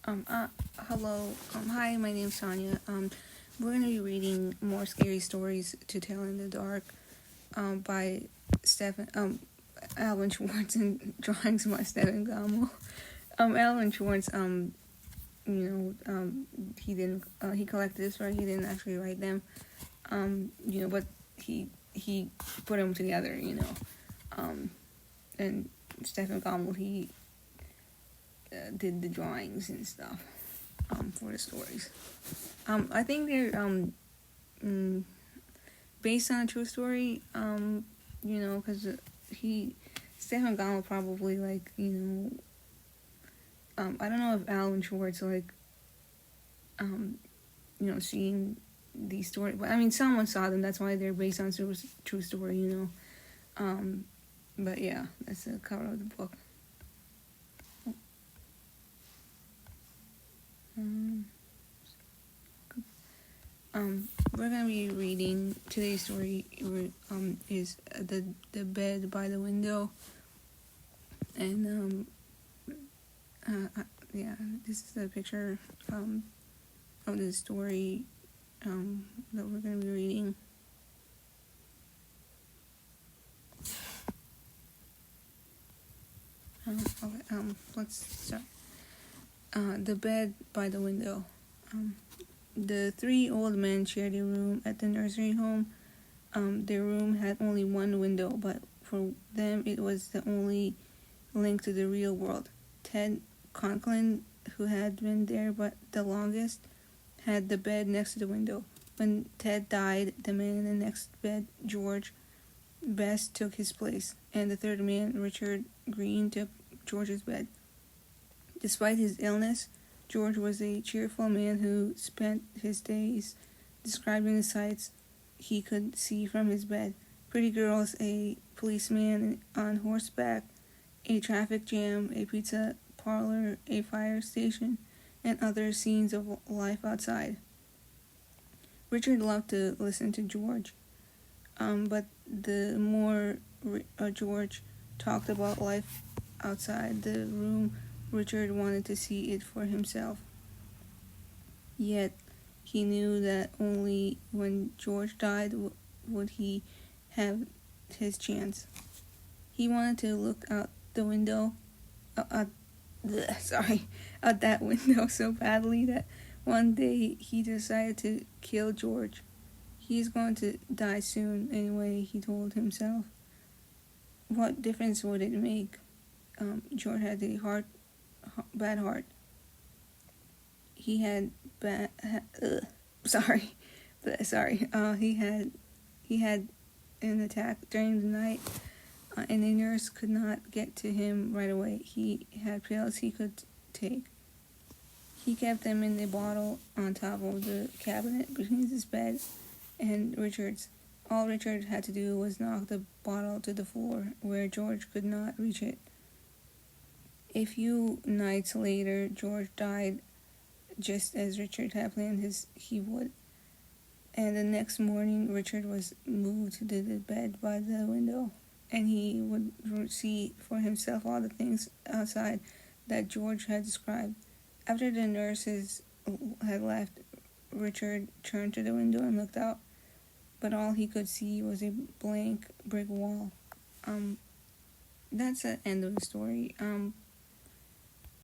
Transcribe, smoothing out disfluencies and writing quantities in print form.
Hello. Hi, my name's Sonia. We're going to be reading More Scary Stories to Tell in the Dark, by Alvin Schwartz, and drawings by Stephen Gammell. Alvin Schwartz, he collected this, right? He didn't actually write them, but he put them together, and Stephen Gammell, he did the drawings and stuff for the stories. I think they're based on a true story, because Stephen Gammell probably, I don't know if Alvin Schwartz, seeing these stories, but I mean, someone saw them, that's why they're based on a true story, but yeah, that's the cover of the book. We're gonna be reading today's story. Is the bed by the window, and this is a picture of the story that we're gonna be reading. Let's start. The bed by the window. The three old men shared a room at the nursery home. Their room had only one window, but for them it was the only link to the real world. Ted Conklin, who had been there but the longest, had the bed next to the window. When Ted died, the man in the next bed, George Best, took his place, and the third man, Richard Green, took George's bed. Despite his illness, George was a cheerful man who spent his days describing the sights he could see from his bed. Pretty girls, a policeman on horseback, a traffic jam, a pizza parlor, a fire station, and other scenes of life outside. Richard loved to listen to George, but the more George talked about life outside the room, Richard wanted to see it for himself. Yet, he knew that only when George died would he have his chance. He wanted to look out the window, out that window so badly that one day he decided to kill George. He's going to die soon anyway, he told himself. What difference would it make? George had a bad heart. He had he had an attack during the night, and the nurse could not get to him right away. He had pills he could take. He kept them in the bottle on top of the cabinet between his bed and Richard's. All Richard had to do was knock the bottle to the floor where George could not reach it. A few nights later, George died just as Richard had planned he would. And the next morning, Richard was moved to the bed by the window, and he would see for himself all the things outside that George had described. After the nurses had left, Richard turned to the window and looked out, but all he could see was a blank brick wall. That's the end of the story.